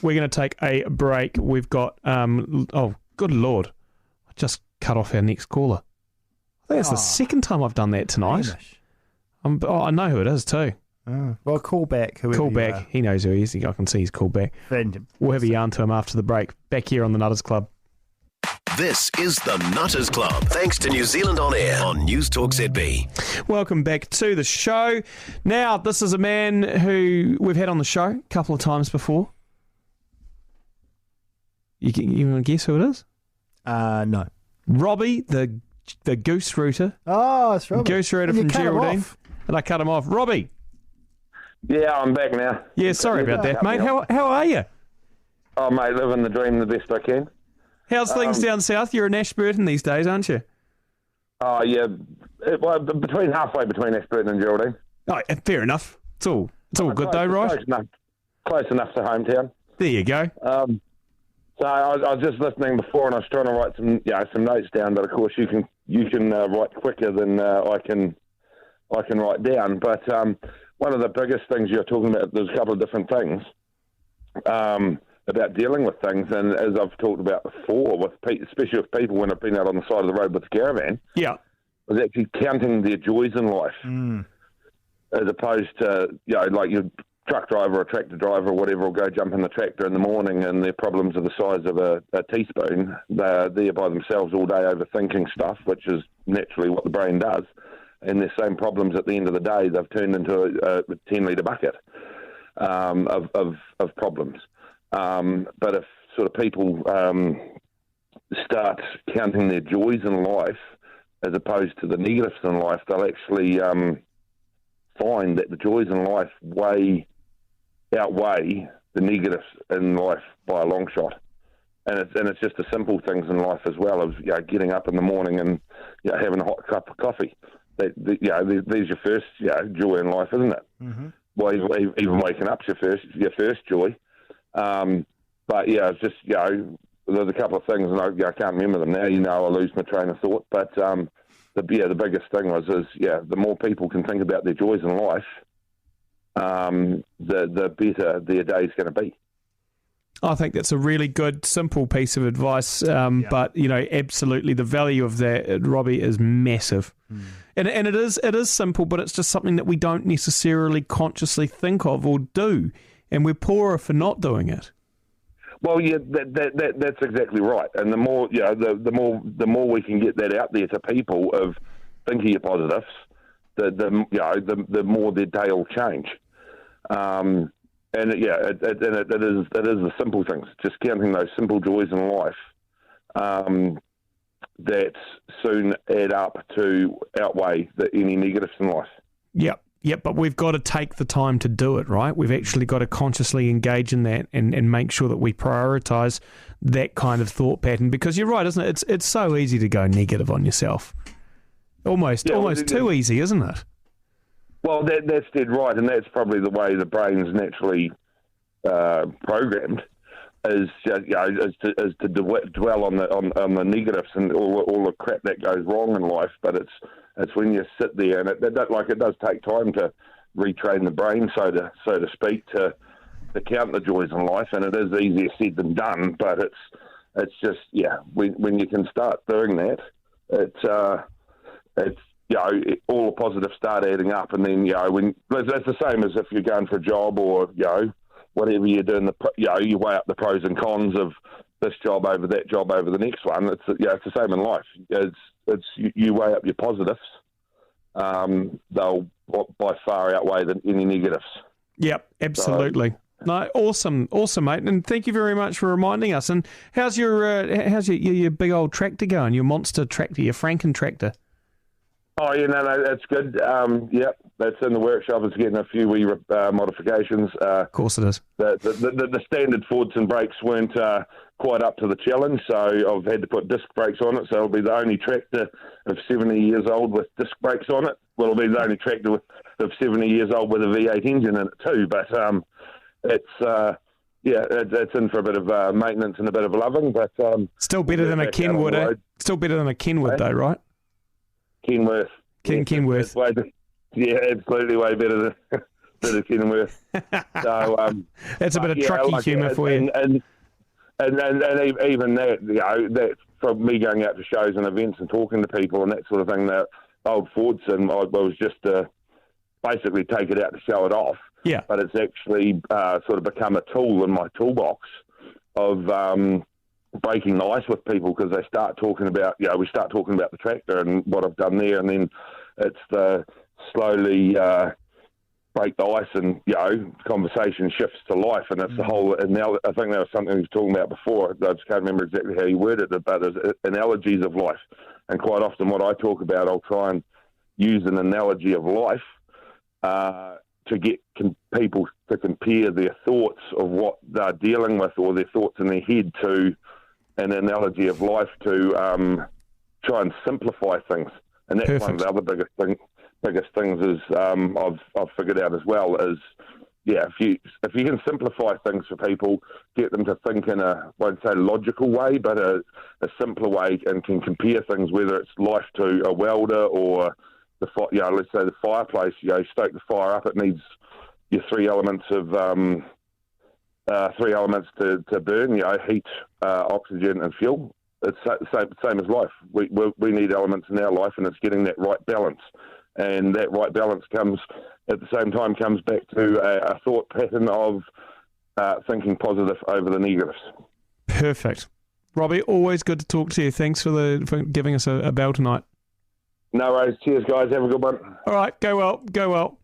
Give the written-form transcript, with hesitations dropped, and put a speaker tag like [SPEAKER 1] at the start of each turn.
[SPEAKER 1] we're going to take a break. We've got, oh, good Lord, I just cut off our next caller. I think it's the second time I've done that tonight. I know who it is too.
[SPEAKER 2] Well, call back.
[SPEAKER 1] Call back. He knows who he is. I can see he's called back. We'll have a yarn to him after the break. Back here on the Nutters Club.
[SPEAKER 3] This is the Nutters Club, thanks to New Zealand On Air on News Talk ZB.
[SPEAKER 1] Welcome back to the show. Now, this is a man who we've had on the show a couple of times before. You want to guess who it is?
[SPEAKER 2] No.
[SPEAKER 1] Robbie, the Gooserooter.
[SPEAKER 2] Oh, it's Robbie.
[SPEAKER 1] Gooserooter from Geraldine. And I cut him off. Robbie.
[SPEAKER 4] Yeah, I'm back now.
[SPEAKER 1] Yeah, sorry about that, mate. How are you?
[SPEAKER 4] Oh, mate, living the dream the best I can.
[SPEAKER 1] How's things down south? You're in Ashburton these days, aren't you?
[SPEAKER 4] Oh, yeah. Halfway between Ashburton and Geraldine.
[SPEAKER 1] Oh, fair enough. It's all good though, right?
[SPEAKER 4] Close enough to hometown.
[SPEAKER 1] There you go.
[SPEAKER 4] So I was just listening before, and I was trying to write some notes down. But of course, you can write quicker than I can write down. But one of the biggest things you're talking about, there's a couple of different things about dealing with things, and as I've talked about before, especially with people when I've been out on the side of the road with the caravan, was actually counting their joys in life, as opposed to like your truck driver or tractor driver or whatever will go jump in the tractor in the morning and their problems are the size of a teaspoon. They're there by themselves all day overthinking stuff, which is naturally what the brain does. And their same problems at the end of the day, they've turned into a 10-litre bucket of problems. But if sort of people start counting their joys in life as opposed to the negatives in life, they'll actually find that the joys in life outweigh the negatives in life by a long shot. And it's just the simple things in life as well, of getting up in the morning and having a hot cup of coffee. There's your first joy in life, isn't it? Mm-hmm. Well, even waking up's your first joy. But it's just there's a couple of things, and I can't remember them now. I lose my train of thought. But the biggest thing is the more people can think about their joys in life, the better their day's going to be.
[SPEAKER 1] I think that's a really good, simple piece of advice. But absolutely, the value of that, Robbie, is massive. And it is simple, but it's just something that we don't necessarily consciously think of or do, and we're poorer for not doing it.
[SPEAKER 4] Well, that's exactly right. And the more the more we can get that out there to people of think of your positives, the more their day will change. And it is the simple things, just counting those simple joys in life that soon add up to outweigh any negatives in life.
[SPEAKER 1] Yep, but we've got to take the time to do it, right? We've actually got to consciously engage in that and make sure that we prioritise that kind of thought pattern, because you're right, isn't it? It's so easy to go negative on yourself. Almost too easy, isn't it?
[SPEAKER 4] Well, that's dead right, and that's probably the way the brain's naturally programmed, is to dwell on the negatives and all the crap that goes wrong in life. But it's when you sit there, and it does take time to retrain the brain, so to speak, to count the joys in life, and it is easier said than done. But it's just when you can start doing that, it's all the positives start adding up, and then when that's the same as if you're going for a job or whatever you're doing. You weigh up the pros and cons of this job over that job over the next one. It's the same in life. You weigh up your positives. They'll by far outweigh any negatives. Yep,
[SPEAKER 1] absolutely. No, awesome, mate, and thank you very much for reminding us. And how's your big old tractor going? Your monster tractor, your Franken tractor?
[SPEAKER 4] Oh, no, that's good. That's in the workshop. It's getting a few wee modifications.
[SPEAKER 1] Of course it is.
[SPEAKER 4] The standard Fords and brakes weren't quite up to the challenge, so I've had to put disc brakes on it, so it'll be the only tractor of 70 years old with disc brakes on it. Well, it'll be the only tractor of 70 years old with a V8 engine in it too, but it's in for a bit of maintenance and a bit of loving, but...
[SPEAKER 1] Still better than a Kenwood, eh? Still better than a Kenwood, though, right?
[SPEAKER 4] Kenworth.
[SPEAKER 1] Kenworth.
[SPEAKER 4] Absolutely way better bit of Kenilworth. So
[SPEAKER 1] that's a bit of trucky humour for you.
[SPEAKER 4] And even that, that from me going out to shows and events and talking to people and that sort of thing, that old Fordson, I was just basically take it out to show it off.
[SPEAKER 1] Yeah.
[SPEAKER 4] But it's actually sort of become a tool in my toolbox of breaking the ice with people, because they start talking about, we start talking about the tractor and what I've done there, and then it's the slowly break the ice and, conversation shifts to life, and it's the whole, I think that was something he was talking about before, I just can't remember exactly how he worded it, but there's analogies of life, and quite often what I talk about, I'll try and use an analogy of life to get people to compare their thoughts of what they're dealing with, or their thoughts in their head, to an analogy of life, to try and simplify things. And that's one of the other biggest things is I've figured out as well is, if you can simplify things for people, get them to think in a, I won't say logical way, but a simpler way, and can compare things, whether it's life to a welder or let's say the fireplace, stoke the fire up, it needs your three elements to burn, heat, oxygen and fuel. It's the same as life. We need elements in our life, and it's getting that right balance. And that right balance comes back to a thought pattern of thinking positive over the negatives.
[SPEAKER 1] Perfect. Robbie, always good to talk to you. Thanks for giving us a bell tonight.
[SPEAKER 4] No worries. Cheers, guys. Have a good one.
[SPEAKER 1] All right. Go well.